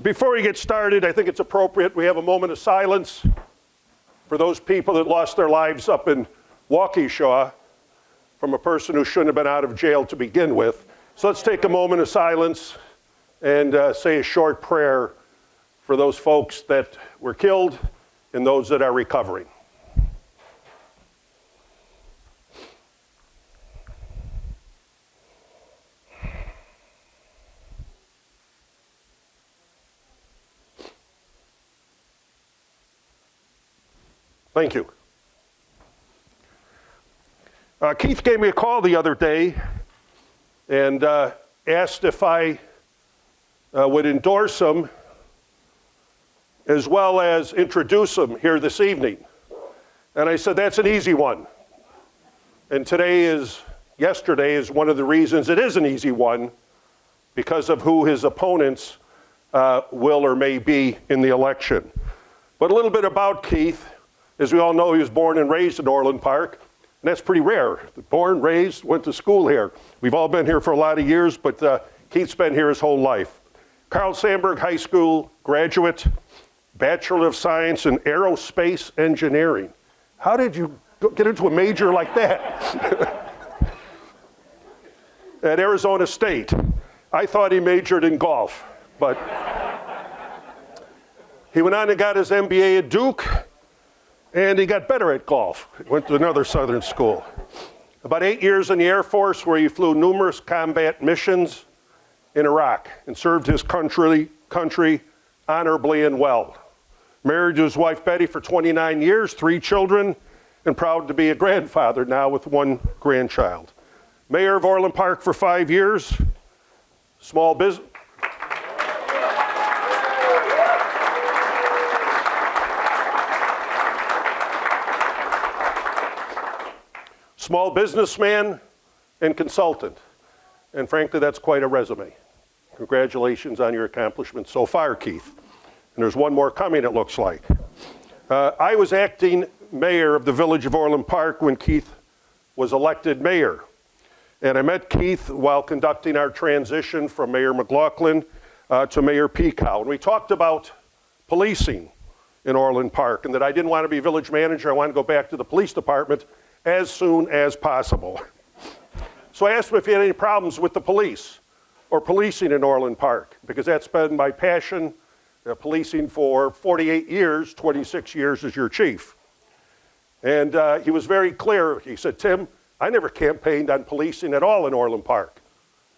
Before we get started, I think it's appropriate we have a moment of silence for those people that lost their lives up in Waukesha from a person who shouldn't have been out of jail to begin with. So let's take a moment of silence and say a short prayer for those folks that were killed and those that are recovering. Thank you. Keith gave me a call the other day and asked if I would endorse him as well as introduce him here this evening. And I said, that's an easy one. And yesterday is one of the reasons it is an easy one, because of who his opponents will or may be in the election. But a little bit about Keith. As we all know, he was born and raised in Orland Park, and that's pretty rare. Born, raised, went to school here. We've all been here for a lot of years, but Keith's been here his whole life. Carl Sandburg High School graduate, Bachelor of Science in Aerospace Engineering. How did you get into a major like that? At Arizona State. I thought he majored in golf, but he went on and got his MBA at Duke. And he got better at golf. He went to another southern school. About 8 years in the Air Force, where he flew numerous combat missions in Iraq and served his country honorably and well. Married to his wife Betty for 29 years, 3 children, and proud to be a grandfather now with 1 grandchild. Mayor of Orland Park for 5 years. Small business. Small businessman and consultant. And frankly, that's quite a resume. Congratulations on your accomplishments so far, Keith. And there's one more coming, it looks like. I was acting mayor of the village of Orland Park when Keith was elected mayor. And I met Keith while conducting our transition from Mayor McLaughlin to Mayor Pekow. And we talked about policing in Orland Park, and that I didn't want to be village manager. I wanted to go back to the police department as soon as possible. So I asked him if he had any problems with the police or policing in Orland Park, because that's been my passion, policing for 48 years, 26 years as your chief. And he was very clear. He said, Tim, I never campaigned on policing at all in Orland Park.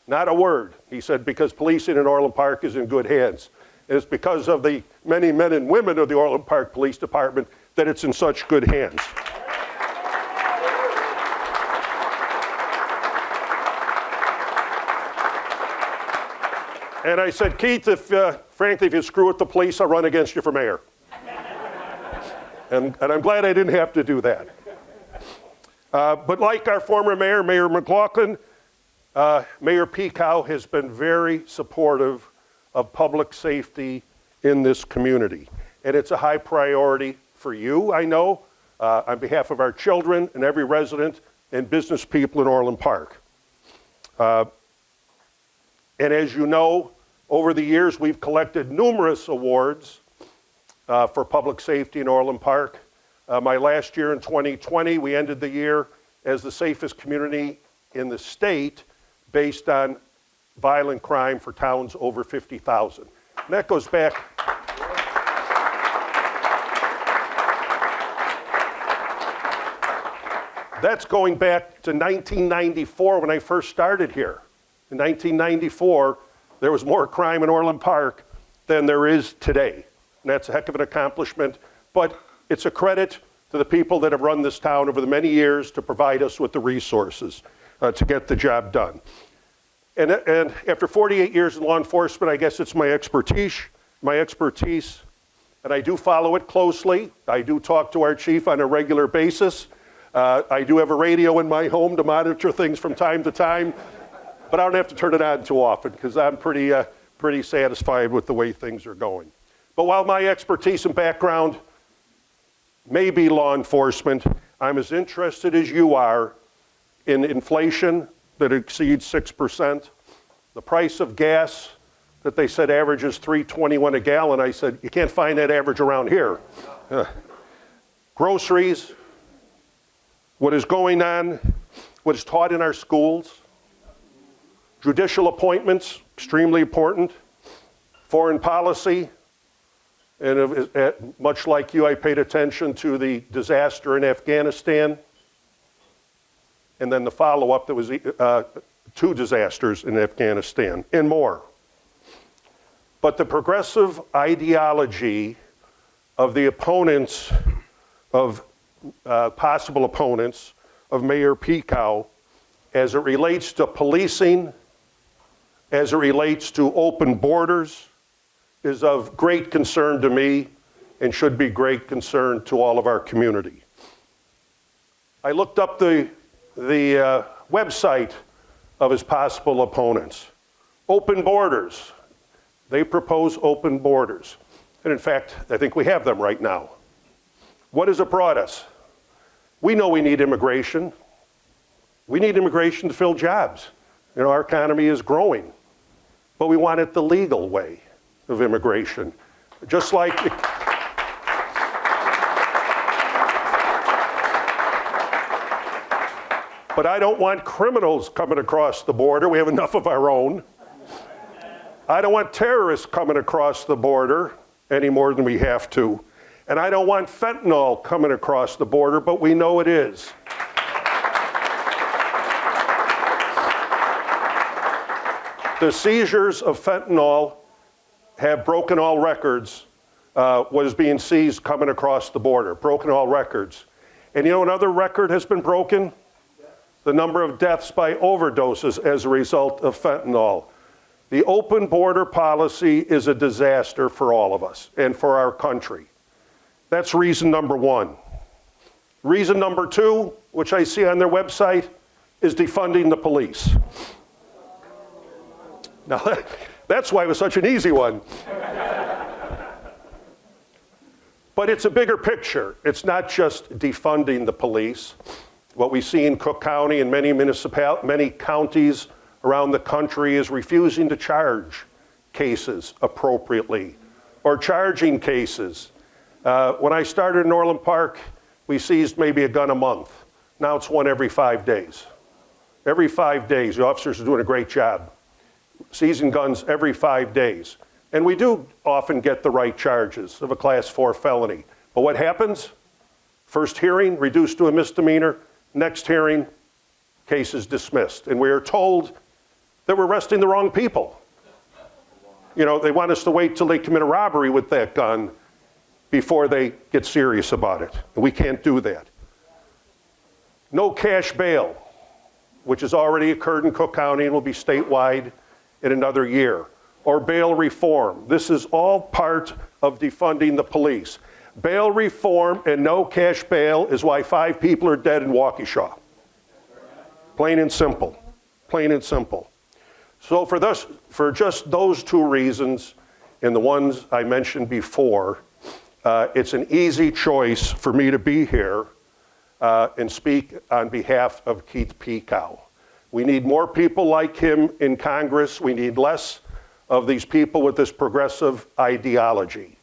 Not a word. He said, because policing in Orland Park is in good hands. And it's because of the many men and women of the Orland Park Police Department that it's in such good hands. And I said, Keith, frankly, if you screw with the police, I'll run against you for mayor. and I'm glad I didn't have to do that. But like our former mayor, Mayor McLaughlin, Mayor Pekow has been very supportive of public safety in this community. And it's a high priority for you, I know, on behalf of our children and every resident and business people in Orland Park. And as you know, over the years, we've collected numerous awards for public safety in Orland Park. My last year in 2020, we ended the year as the safest community in the state based on violent crime for towns over 50,000. And that goes back. That's going back to 1994 when I first started here. In 1994, there was more crime in Orland Park than there is today. And that's a heck of an accomplishment, but it's a credit to the people that have run this town over the many years to provide us with the resources to get the job done. And after 48 years in law enforcement, I guess it's my expertise, and I do follow it closely. I do talk to our chief on a regular basis. I do have a radio in my home to monitor things from time to time. But I don't have to turn it on too often because I'm pretty satisfied with the way things are going. But while my expertise and background may be law enforcement, I'm as interested as you are in inflation that exceeds 6%, the price of gas that they said averages $3.21 a gallon. I said, you can't find that average around here. Groceries, what is going on, what is taught in our schools, judicial appointments, extremely important, foreign policy, and much like you, I paid attention to the disaster in Afghanistan, and then the follow-up that was 2 disasters in Afghanistan, and more. But the progressive ideology of the opponents, of possible opponents of Mayor Pekow, as it relates to policing, as it relates to open borders, is of great concern to me and should be great concern to all of our community. I looked up the website of his possible opponents. Open borders. They propose open borders. And in fact, I think we have them right now. What has it brought us? We know we need immigration. We need immigration to fill jobs. You know, our economy is growing. But we want it the legal way of immigration. Just like but I don't want criminals coming across the border. We have enough of our own. I don't want terrorists coming across the border any more than we have to. And I don't want fentanyl coming across the border, but we know it is. The seizures of fentanyl have broken all records, what is being seized coming across the border, broken all records. And you know another record has been broken? The number of deaths by overdoses as a result of fentanyl. The open border policy is a disaster for all of us and for our country. That's reason number 1. Reason number 2, which I see on their website, is defunding the police. Now, that's why it was such an easy one. But it's a bigger picture. It's not just defunding the police. What we see in Cook County and many counties around the country is refusing to charge cases appropriately or charging cases. When I started in Orland Park, we seized maybe a gun a month. Now it's one every 5 days. Every 5 days, the officers are doing a great job. Seizing guns every 5 days. And we do often get the right charges of a class 4 felony. But what happens? First hearing, reduced to a misdemeanor. Next hearing, case is dismissed. And we are told that we're arresting the wrong people. You know, they want us to wait till they commit a robbery with that gun before they get serious about it. And we can't do that. No cash bail, which has already occurred in Cook County and will be statewide in another year. Or bail reform. This is all part of defunding the police. Bail reform and no cash bail is why 5 people are dead in Waukesha. Plain and simple. Plain and simple. So for just those 2 reasons, and the ones I mentioned before, it's an easy choice for me to be here and speak on behalf of Keith Pekow. We need more people like him in Congress. We need less of these people with this progressive ideology.